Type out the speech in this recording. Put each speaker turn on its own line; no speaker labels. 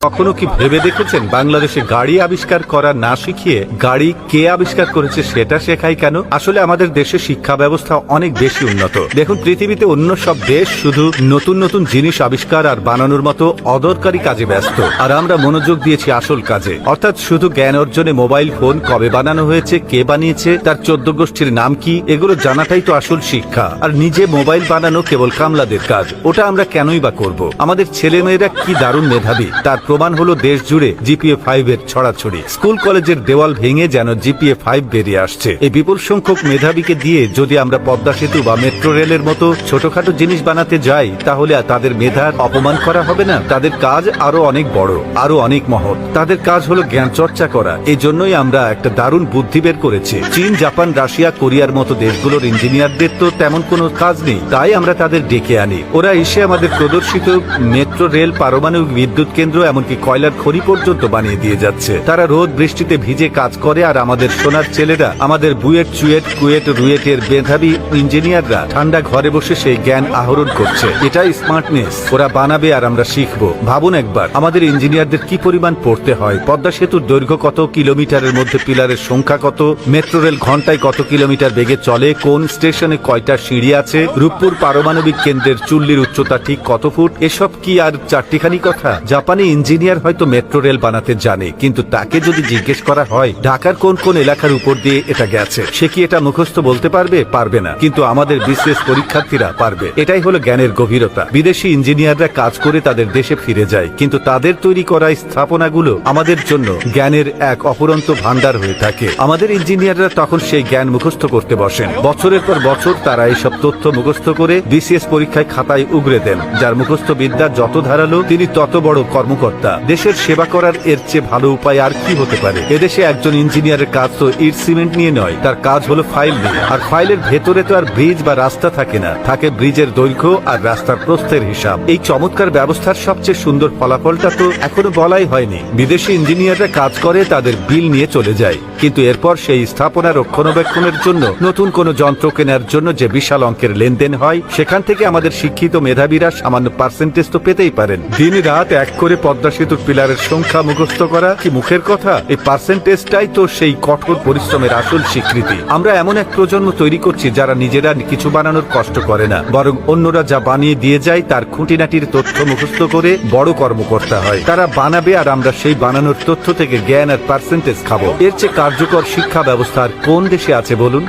কখনো কি ভেবে দেখেছেন বাংলাদেশে গাড়ি আবিষ্কার করা না শিখিয়ে গাড়ি কে আবিষ্কার করেছে সেটা শেখাই কেন? আসলে আমাদের দেশের শিক্ষা ব্যবস্থা অনেক বেশি উন্নত। দেখুন, পৃথিবীতে অন্য সব দেশ শুধু নতুন নতুন জিনিস আবিষ্কার আর বানানোর মতো অদরকারি কাজে ব্যস্ত, আর আমরা মনোযোগ দিয়েছি আসল কাজে, অর্থাৎ শুধু জ্ঞান অর্জনে। মোবাইল ফোন কবে বানানো হয়েছে, কে বানিয়েছে, তার 14 গোষ্ঠীর নাম কি, এগুলো জানাটাই তো আসল শিক্ষা। আর নিজে মোবাইল বানানো কেবল কামলাদের কাজ, ওটা আমরা কেনই বা করব? আমাদের ছেলেমেয়েরা কি দারুণ মেধাবী, তার প্রমাণ হলো দেশ জুড়ে জিপিএ 5 এর ছড়াছড়ি। স্কুল কলেজের দেওয়াল ভেঙে যেন জিপিএ 5 বেরিয়ে আসছে। এই বিপুল সংখ্যক মেধাবীকে দিয়ে যদি আমরা পদ্মা সেতু বা মেট্রো রেলের মতো ছোটখাটো জিনিস বানাতে যাই, তাহলে তাদের মেধার অপমান করা হবে না? তাদের কাজ আরো অনেক বড়, আরো অনেক মহৎ। তাদের কাজ হলো জ্ঞান চর্চা করা। এই জন্যই আমরা একটা দারুণ বুদ্ধি বের করেছি। চীন, জাপান, রাশিয়া, কোরিয়ার মতো দেশগুলোর ইঞ্জিনিয়ারদের তো তেমন কোনো কাজ নেই, তাই আমরা তাদের ডেকে আনি। ওরা এসে আমাদের প্রদর্শিত মেট্রো রেল, পারমাণবিক বিদ্যুৎ কেন্দ্র, এমনকি কয়লার খনি পর্যন্ত বানিয়ে দিয়ে যাচ্ছে। তারা রোদ বৃষ্টিতে ভিজে কাজ করে, আর আমাদের সোনার ছেলেরা, আমাদের বুয়েট, চুয়েট, কুয়েট, রুয়েটের মেধাবী ইঞ্জিনিয়াররা ঠান্ডা ঘরে বসে সেই জ্ঞান আহরণ করছে। এটাই স্মার্টনেস। ওরা বানাবে আর আমরা শিখবো। ভাবুন একবার, আমাদের ইঞ্জিনিয়ারদের কি পরিমাণ পড়তে হয়। পদ্মা সেতুর দৈর্ঘ্য কত, কিলোমিটারের মধ্যে পিলারের সংখ্যা কত, মেট্রো রেল ঘন্টায় কত কিলোমিটার বেগে চলে, কোন স্টেশনে কয়টা সিঁড়ি আছে, রূপপুর পারমাণবিক কেন্দ্রের চুল্লির উচ্চতা ঠিক কত ফুট, এসব কি আর চারটিখানি কথা? জাপানি ইঞ্জিনিয়ার হয়তো মেট্রো রেল বানাতে জানে, কিন্তু তাকে যদি জিজ্ঞেস করা হয় ঢাকার কোন কোন এলাকার উপর দিয়ে এটা গেছে, সে কি এটা মুখস্থ বলতে পারবে? পারবে না। কিন্তু আমাদের বিসিএস পরীক্ষার্থীরা পারবে। এটাই হলো জ্ঞানের গভীরতা। বিদেশি ইঞ্জিনিয়াররা কাজ করে তাদের দেশে ফিরে যায়, কিন্তু তাদের তৈরি করা স্থাপনাগুলো আমাদের জন্য জ্ঞানের এক অপরন্ত ভান্ডার হয়ে থাকে। আমাদের ইঞ্জিনিয়াররা তখন সেই জ্ঞান মুখস্থ করতে বসেন। বছরের পর বছর তারা এইসব তথ্য মুখস্থ করে বিসিএস পরীক্ষায় খাতায় উগরে দেন। যার মুখস্থ বিদ্যা যত ধারালো, তিনি তত বড় কর্মকর্তা। দেশের সেবা করার এর চেয়ে ভালো উপায় আর কি হতে পারে? এদেশে একজন ইঞ্জিনিয়ারের কাজ তো ইট সিমেন্ট নিয়ে নয়, তার কাজ হলো ফাইল নিয়ে। আর ফাইলের ভেতরে তো আর ব্রিজ বা রাস্তা থাকে না, থাকে ব্রিজের দৈর্ঘ্য আর রাস্তার প্রস্থের হিসাব। এই চমৎকার ব্যবস্থার সবচেয়ে সুন্দর ফলাফলটা তো এখনো বলাই হয়নি। বিদেশি ইঞ্জিনিয়াররা কাজ করে, তাদের বিল নিয়ে চলে যায়, কিন্তু এরপর সেই স্থাপনা রক্ষণাবেক্ষণের জন্য নতুন কোনো যন্ত্র কেনার জন্য যে বিশাল অঙ্কের লেনদেন হয়, সেখান থেকে আমাদের শিক্ষিত মেধাবীরা সামান্য পার্সেন্টেজ তো পেতেই পারেন। দিন রাত এক করে পদ্মা সেতুর পিলারের সংখ্যা মুখস্থ করা কি মুখের কথা? এই পার্সেন্টেজটাই তো সেই কঠোর পরিশ্রমের আসল স্বীকৃতি। আমরা এমন এক প্রজন্ম তৈরি করছি যারা নিজেরা কিছু বানানোর কষ্ট করে না, বরং অন্যরা যা বানিয়ে দিয়ে যায় তার খুঁটিনাটির তথ্য মুখস্থ করে বড় কর্মকর্তা হয়। তারা বানাবে আর আমরা সেই বানানোর তথ্য থেকে জ্ঞান আর পার্সেন্টেজ খাবো। এর চেয়ে কার্যকর শিক্ষা ব্যবস্থা আর কোন দেশে আছে বলুন?